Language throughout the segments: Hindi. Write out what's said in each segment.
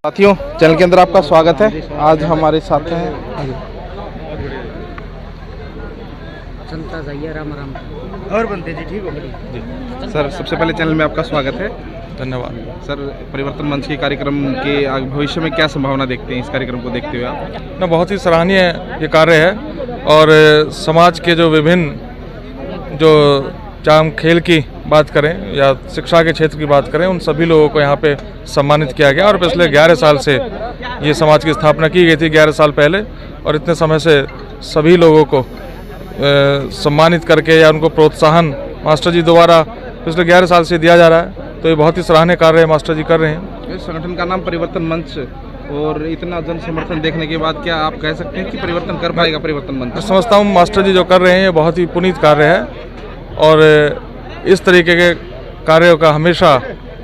साथियों, चैनल के अंदर आपका स्वागत है। आज हमारे साथ हैं चलता जाइए राम राम और बनते जी। ठीक हो जी सर। सबसे पहले चैनल में आपका स्वागत है। धन्यवाद सर, परिवर्तन मंच के कार्यक्रम के भविष्य में क्या संभावना देखते हैं इस कार्यक्रम को देखते हुए आप? ना, बहुत ही सराहनीय ये कार्य है और समाज के जो विभिन्न जो चाहे हम खेल की बात करें या शिक्षा के क्षेत्र की बात करें, उन सभी लोगों को यहाँ पे सम्मानित किया गया। और पिछले 11 साल से ये समाज की स्थापना की गई थी, 11 साल पहले, और इतने समय से सभी लोगों को सम्मानित करके या उनको प्रोत्साहन मास्टर जी द्वारा पिछले 11 साल से दिया जा रहा है। तो ये बहुत ही सराहनीय कार्य मास्टर जी कर रहे हैं। इस संगठन का नाम परिवर्तन मंच, और इतना जन समर्थन देखने के बाद क्या आप कह सकते हैं कि परिवर्तन कर पाएगा परिवर्तन मंच? मैं समझता हूँ मास्टर जी जो कर रहे हैं ये बहुत ही पुनीत कार्य है और इस तरीके के कार्यों का हमेशा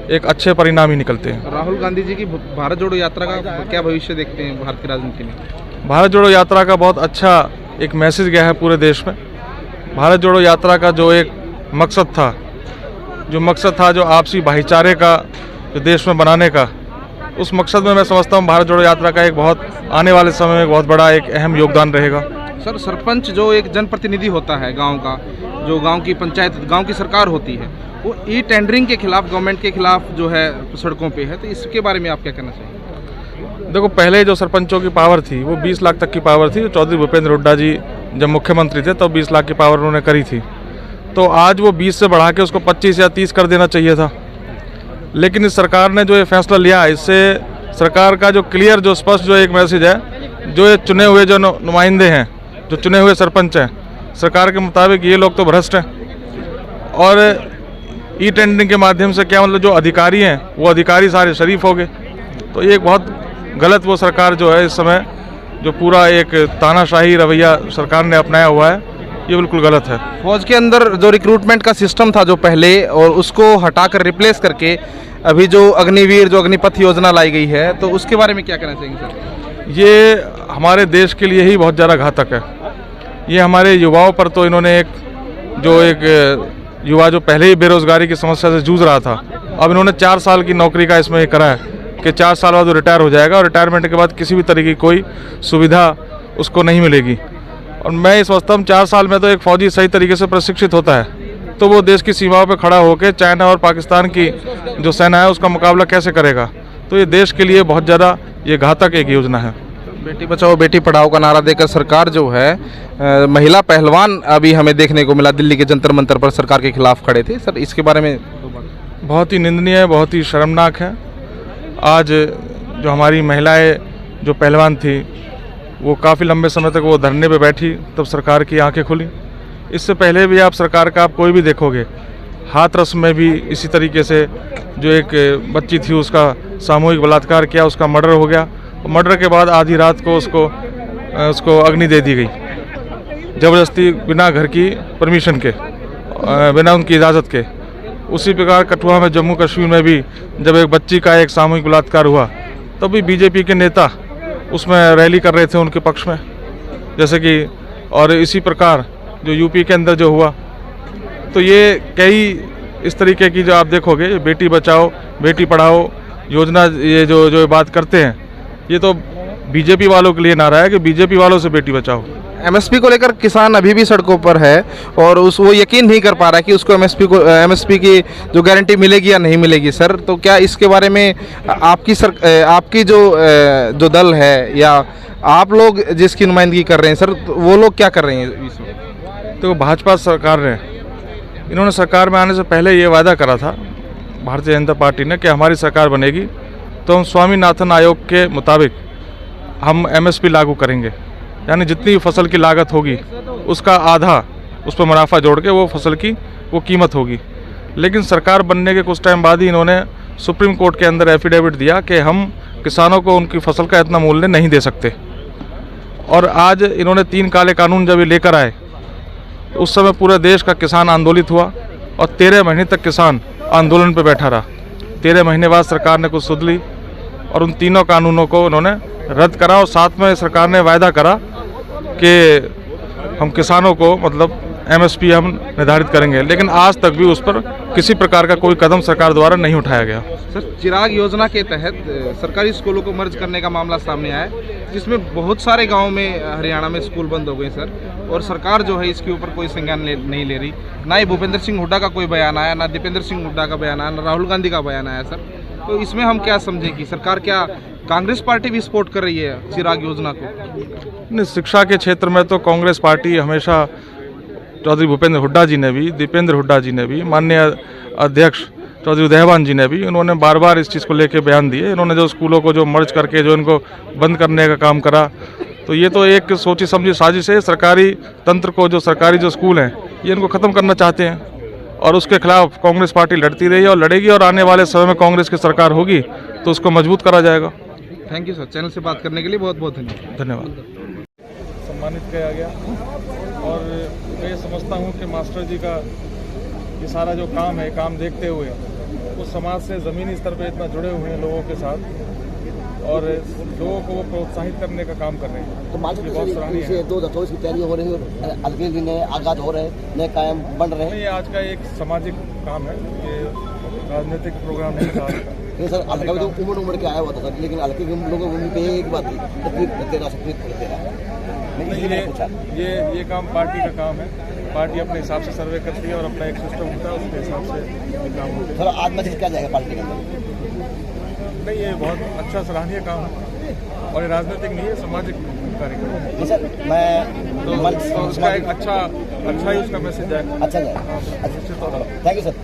एक अच्छे परिणाम ही निकलते हैं। राहुल गांधी जी की भारत जोड़ो यात्रा का क्या भविष्य देखते हैं भारत की राजनीति में? भारत जोड़ो यात्रा का बहुत अच्छा एक मैसेज गया है पूरे देश में। भारत जोड़ो यात्रा का जो एक मकसद था, जो आपसी भाईचारे का जो देश में बनाने का, उस मकसद में मैं समझता हूँ भारत जोड़ो यात्रा का एक बहुत आने वाले समय में बहुत बड़ा एक अहम योगदान रहेगा। सर, सरपंच जो एक जनप्रतिनिधि होता है गांव का, जो गांव की पंचायत, गांव की सरकार होती है, वो ई टेंडरिंग के खिलाफ, गवर्नमेंट के खिलाफ जो है सड़कों पे है, तो इसके बारे में आप क्या कहना चाहिए? देखो, पहले जो सरपंचों की पावर थी वो 20 लाख तक की पावर थी। चौधरी भूपेंद्र हुड्डा जी जब मुख्यमंत्री थे तो 20 लाख की पावर उन्होंने करी थी। तो आज वो 20 से बढ़ा के उसको 25 या 30 कर देना चाहिए था। लेकिन इस सरकार ने जो ये फैसला लिया, इससे सरकार का जो क्लियर, जो स्पष्ट जो एक मैसेज है, जो ये चुने हुए जो नुमाइंदे हैं, जो चुने हुए सरपंच हैं, सरकार के मुताबिक ये लोग तो भ्रष्ट हैं। और ई टेंडरिंग के माध्यम से क्या मतलब जो अधिकारी हैं वो अधिकारी सारे शरीफ हो गए। तो ये एक बहुत गलत वो सरकार जो है इस समय जो पूरा एक तानाशाही रवैया सरकार ने अपनाया हुआ है, ये बिल्कुल गलत है। फौज के अंदर जो रिक्रूटमेंट का सिस्टम था जो पहले, और उसको हटाकर रिप्लेस करके अभी जो अग्निवीर, जो अग्निपथ योजना लाई गई है, तो उसके बारे में क्या कहना चाहेंगे सर? ये हमारे देश के लिए ही बहुत ज़्यादा घातक है। ये हमारे युवाओं पर तो इन्होंने एक युवा जो पहले ही बेरोजगारी की समस्या से जूझ रहा था, अब इन्होंने 4 साल की नौकरी का इसमें करा है कि 4 साल बाद वो रिटायर हो जाएगा और रिटायरमेंट के बाद किसी भी तरीके की कोई सुविधा उसको नहीं मिलेगी। और मैं ये समझता हूँ 4 साल में तो एक फौजी सही तरीके से प्रशिक्षित होता है तो वो देश की सीमाओं पर खड़ा होकर चाइना और पाकिस्तान की जो सेना है उसका मुकाबला कैसे करेगा। तो ये देश के लिए बहुत ज़्यादा ये घातक एक योजना है। बेटी बचाओ बेटी पढ़ाओ का नारा देकर सरकार जो है, महिला पहलवान अभी हमें देखने को मिला दिल्ली के जंतर मंतर पर सरकार के खिलाफ खड़े थे। सर, इसके बारे में बहुत ही निंदनीय है, बहुत ही शर्मनाक है। आज जो हमारी महिलाएं जो पहलवान थी वो काफ़ी लंबे समय तक वो धरने पे बैठी, तब सरकार की आंखें खुली। इससे पहले भी आप सरकार का आप कोई भी देखोगे, हाथरस में भी इसी तरीके से जो एक बच्ची थी उसका सामूहिक बलात्कार किया, उसका मर्डर हो गया। मर्डर के बाद आधी रात को उसको अग्नि दे दी गई ज़बरदस्ती, बिना घर की परमिशन के, बिना उनकी इजाज़त के। उसी प्रकार कठुआ में, जम्मू कश्मीर में भी जब एक बच्ची का एक सामूहिक बलात्कार हुआ तब भी बीजेपी के नेता उसमें रैली कर रहे थे उनके पक्ष में, जैसे कि, और इसी प्रकार जो यूपी के अंदर जो हुआ। तो ये कई इस तरीके की जो आप देखोगे, बेटी बचाओ बेटी पढ़ाओ योजना, ये जो बात करते हैं, ये तो बीजेपी वालों के लिए नारा है कि बीजेपी वालों से बेटी बचाओ। एमएसपी को लेकर किसान अभी भी सड़कों पर है और वो यकीन नहीं कर पा रहा है कि उसको एमएसपी की जो गारंटी मिलेगी या नहीं मिलेगी। सर, तो क्या इसके बारे में आपकी जो दल है या आप लोग जिसकी नुमाइंदगी कर रहे हैं सर, तो वो लोग क्या कर रहे हैं इसमें? तो भाजपा सरकार ने, इन्होंने सरकार में आने से पहले ये वादा करा था भारतीय जनता पार्टी ने कि हमारी सरकार बनेगी तो हम स्वामीनाथन आयोग के मुताबिक हम एमएसपी लागू करेंगे, यानी जितनी फसल की लागत होगी उसका आधा उस पर मुनाफा जोड़ के वो फसल की वो कीमत होगी। लेकिन सरकार बनने के कुछ टाइम बाद ही इन्होंने सुप्रीम कोर्ट के अंदर एफिडेविट दिया कि हम किसानों को उनकी फसल का इतना मूल्य नहीं दे सकते। और आज इन्होंने 3 काले कानून जब ये लेकर आए, उस समय पूरे देश का किसान आंदोलित हुआ और 13 महीने तक किसान आंदोलन पर बैठा रहा। 13 महीने बाद सरकार ने कुछ सुध ली और उन तीनों कानूनों को उन्होंने रद्द करा और साथ में सरकार ने वायदा करा कि हम किसानों को मतलब MSP हम निर्धारित करेंगे, लेकिन आज तक भी उस पर किसी प्रकार का कोई कदम सरकार द्वारा नहीं उठाया गया। सर, चिराग योजना के तहत सरकारी स्कूलों को मर्ज करने का मामला सामने आया है, जिसमें बहुत सारे गांव में हरियाणा में स्कूल बंद हो गए सर, और सरकार जो है इसके ऊपर कोई संज्ञान नहीं ले रही। ना ही भूपेंद्र सिंह हुड्डा का कोई बयान आया, ना दीपेंद्र सिंह हुड्डा का बयान आया, ना राहुल गांधी का बयान आया सर। तो इसमें हम क्या समझें कि सरकार, क्या कांग्रेस पार्टी भी सपोर्ट कर रही है चिराग योजना को? नहीं, शिक्षा के क्षेत्र में तो कांग्रेस पार्टी हमेशा, चौधरी भूपेंद्र हुड्डा जी ने भी, दीपेंद्र हुड्डा जी ने भी, माननीय अध्यक्ष चौधरी उदयभान जी ने भी, उन्होंने बार बार इस चीज़ को लेके बयान दिए। इन्होंने जो स्कूलों को जो मर्ज करके जो इनको बंद करने का काम करा, तो ये तो एक सोची समझी साजिश है। सरकारी तंत्र को, जो सरकारी जो स्कूल हैं, ये इनको ख़त्म करना चाहते हैं, और उसके खिलाफ कांग्रेस पार्टी लड़ती रही है और लड़ेगी, और आने वाले समय में कांग्रेस की सरकार होगी तो उसको मजबूत करा जाएगा। थैंक यू सर, चैनल से बात करने के लिए बहुत बहुत धन्यवाद। सम्मानित किया गया, और मैं ये समझता हूँ कि मास्टर जी का ये सारा जो काम है, काम देखते हुए वो समाज से ज़मीनी स्तर पर इतना जुड़े हुए हैं लोगों के साथ, और लोगों को वो प्रोत्साहित करने का काम कर रहे हैं। तो मालूम है 2024 की तैयारी हो रही है, अगले दिन आगाज हो रहे हैं, नए कायम बन रहे हैं। ये आज का एक सामाजिक काम है, ये राजनीतिक प्रोग्राम नहीं था। नहीं सर, हल्का भी तो उम्र के आया हुआ था सर, लेकिन हल्के के लोगों को एक बात थी, ये काम पार्टी का काम है। पार्टी अपने हिसाब से सर्वे करती है और अपना एक सिस्टम होता है, उसके हिसाब से ये काम होता है। सर, आज मैसेज क्या जाएगा पार्टी के अंदर? नहीं, ये बहुत अच्छा सराहनीय काम है, और ये राजनीतिक नहीं है, सामाजिक कार्यक्रम है। सर, मैं तो उसका एक अच्छा ही उसका मैसेज जाएगा। अच्छा जाएगा। अच्छा, थैंक यू सर।